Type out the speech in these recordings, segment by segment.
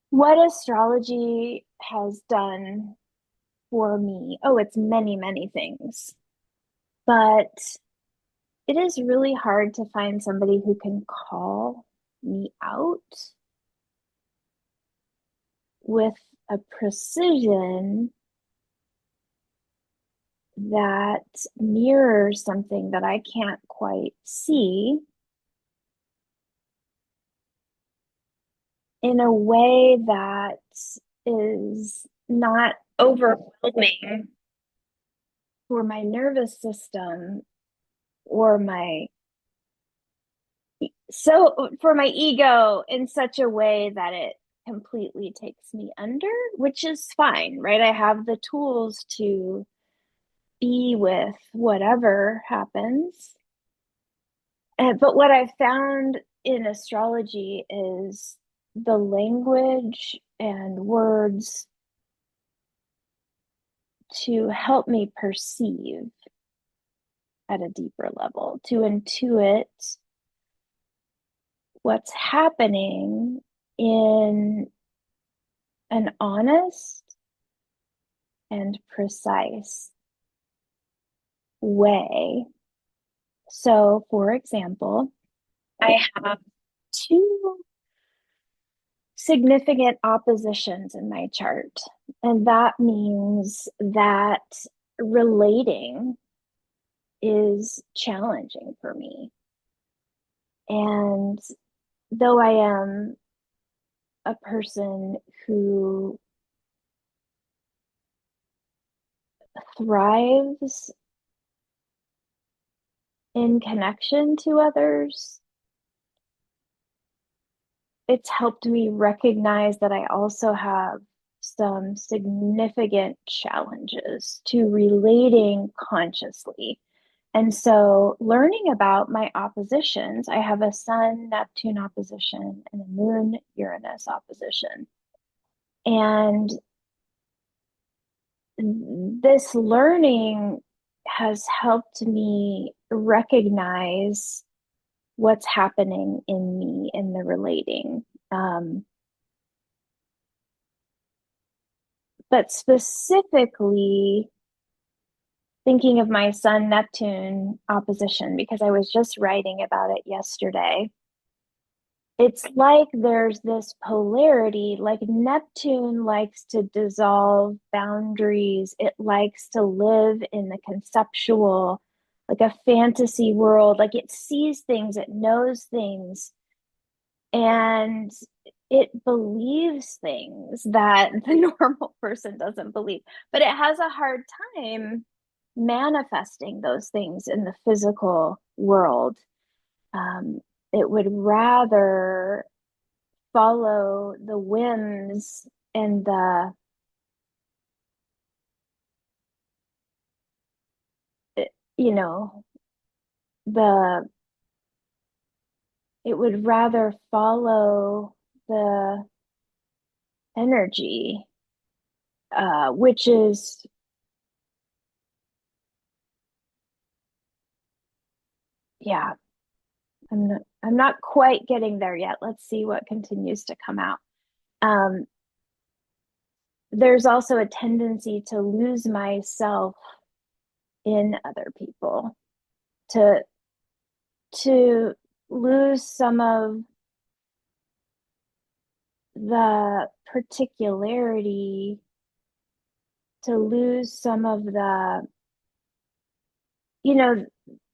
What astrology has done for me, oh, it's many, many things, but it is really hard to find somebody who can call me out with a precision that mirrors something that I can't quite see in a way that is not overwhelming for my nervous system or my ego in such a way that it completely takes me under, which is fine, right? I have the tools to be with whatever happens. But what I've found in astrology is the language and words to help me perceive at a deeper level, to intuit what's happening in an honest and precise way. So, for example, I have two significant oppositions in my chart, and that means that relating is challenging for me. And though I am a person who thrives in connection to others, it's helped me recognize that I also have some significant challenges to relating consciously. And so, learning about my oppositions, I have a Sun Neptune opposition and a Moon Uranus opposition. And this learning has helped me recognize what's happening in me in the relating. Um, but specifically, thinking of my Sun Neptune opposition, because I was just writing about it yesterday. It's like there's this polarity, like Neptune likes to dissolve boundaries. It likes to live in the conceptual, like a fantasy world, like it sees things, it knows things, and it believes things that the normal person doesn't believe. But it has a hard time manifesting those things in the physical world. Um, it would rather follow the whims and you know, the, it would rather follow the energy, which is, yeah, I'm not quite getting there yet. Let's see what continues to come out. Um, there's also a tendency to lose myself in other people, to to lose some of the particularity, to lose some of the, you know,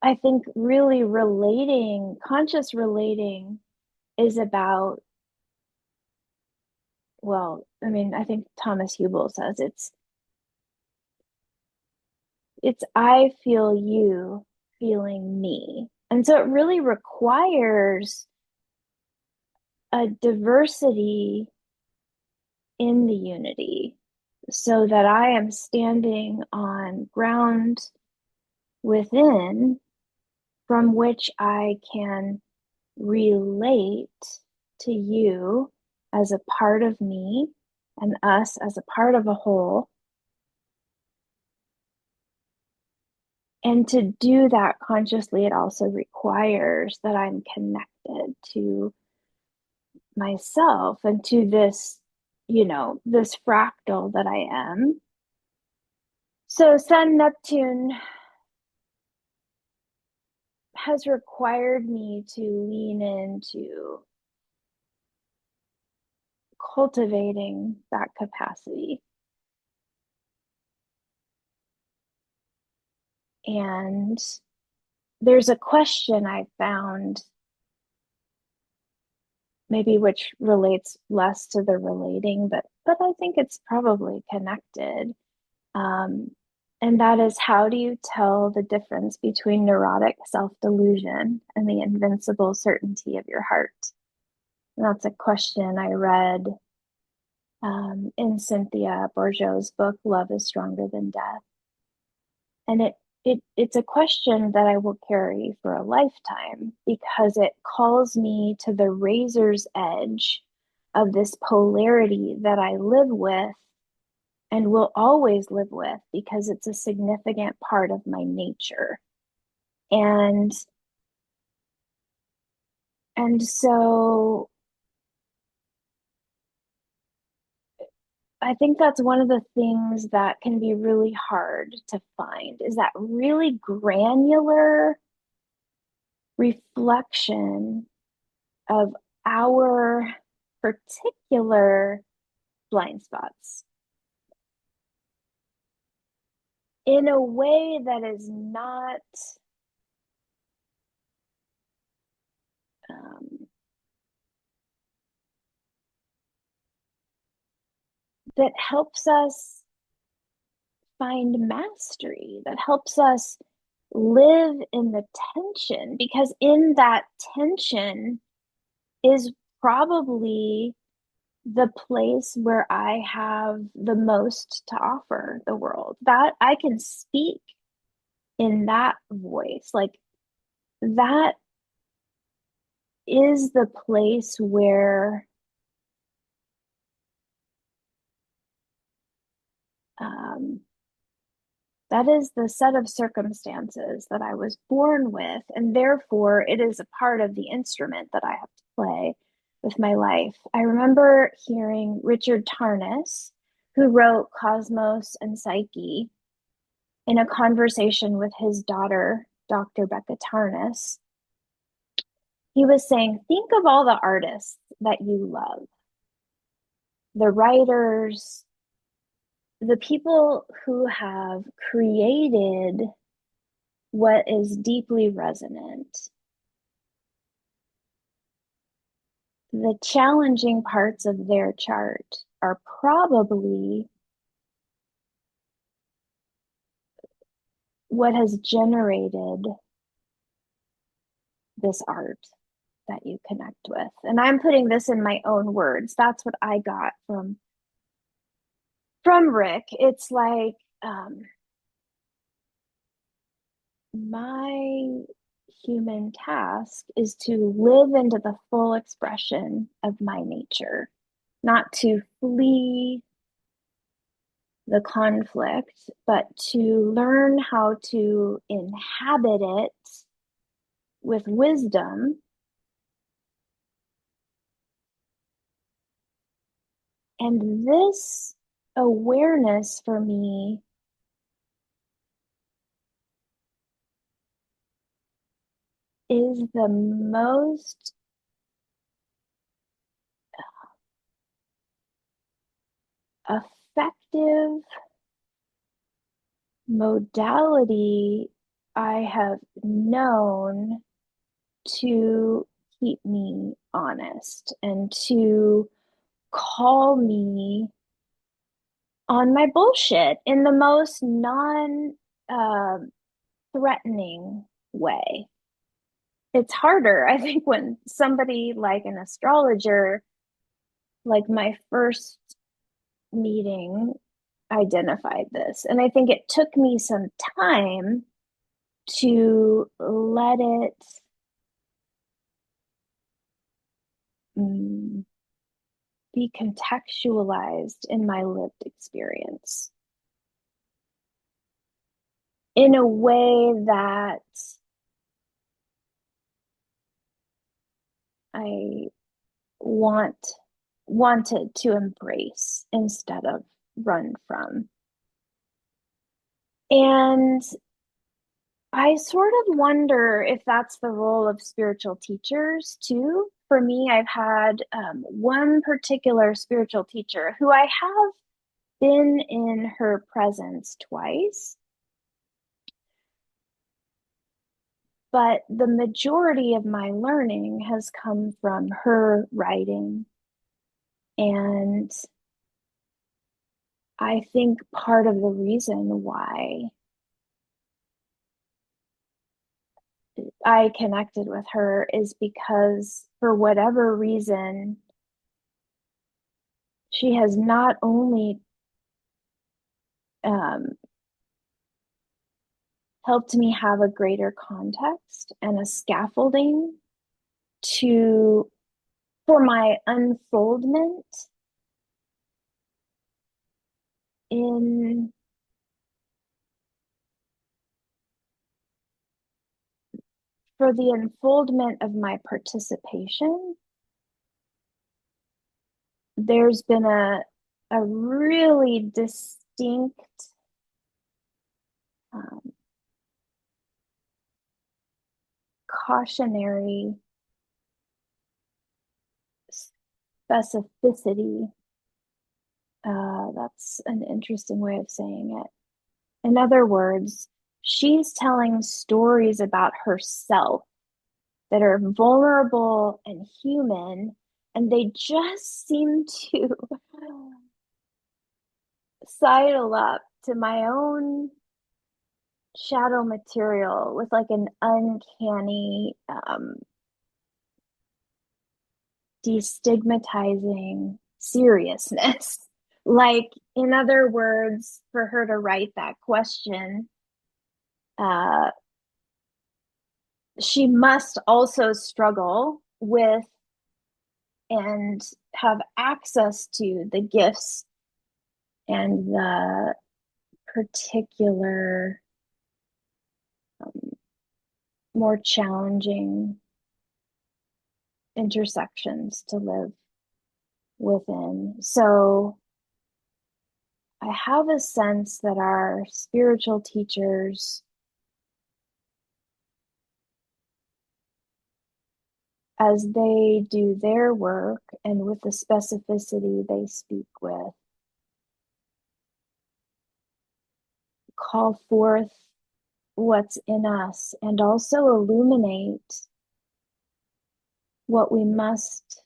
I think really relating, conscious relating is about, well, I mean, I think Thomas Hubel says it's I feel you feeling me. And so it really requires a diversity in the unity so that I am standing on ground within from which I can relate to you as a part of me and us as a part of a whole. And to do that consciously, it also requires that I'm connected to myself and to this this fractal that I am. So Sun Neptune has required me to lean into cultivating that capacity. And there's a question I found, maybe which relates less to the relating, but I think it's probably connected. Um, and that is, how do you tell the difference between neurotic self-delusion and the invincible certainty of your heart? And that's a question I read in Cynthia Bourgeau's book, Love is Stronger Than Death. And it's a question that I will carry for a lifetime, because it calls me to the razor's edge of this polarity that I live with and will always live with, because it's a significant part of my nature. And so I think that's one of the things that can be really hard to find, is that really granular reflection of our particular blind spots in a way that is not that helps us find mastery, that helps us live in the tension, because in that tension is probably the place where I have the most to offer the world, that I can speak in that voice. Like, that is the place where that is the set of circumstances that I was born with, and therefore it is a part of the instrument that I have to play with my life. I remember hearing Richard Tarnas, who wrote Cosmos and Psyche, in a conversation with his daughter, Dr. Becca Tarnas. He was saying, think of all the artists that you love, the writers, the people who have created what is deeply resonant. The challenging parts of their chart are probably what has generated this art that you connect with. And I'm putting this in my own words. That's what I got from Rick. It's like, my human task is to live into the full expression of my nature, not to flee the conflict, but to learn how to inhabit it with wisdom. And this awareness for me is the most effective modality I have known to keep me honest and to call me on my bullshit in the most non threatening way. It's harder, I think, when somebody like an astrologer, like my first meeting, identified this. And I think it took me some time to let it be contextualized in my lived experience in a way that I want wanted to embrace instead of run from. And I sort of wonder if that's the role of spiritual teachers too. For me, I've had one particular spiritual teacher who I have been in her presence twice, but the majority of my learning has come from her writing. And I think part of the reason why I connected with her is because, for whatever reason, she has not only helped me have a greater context and a scaffolding to for my unfoldment in for the unfoldment of my participation. There's been a really distinct cautionary specificity. That's an interesting way of saying it. In other words, she's telling stories about herself that are vulnerable and human, and they just seem to sidle up to my own shadow material with like an uncanny destigmatizing seriousness. Like, in other words, for her to write that question, she must also struggle with and have access to the gifts and the particular more challenging intersections to live within. So I have a sense that our spiritual teachers, as they do their work and with the specificity they speak with, call forth what's in us and also illuminate what we must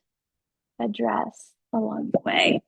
address along the way.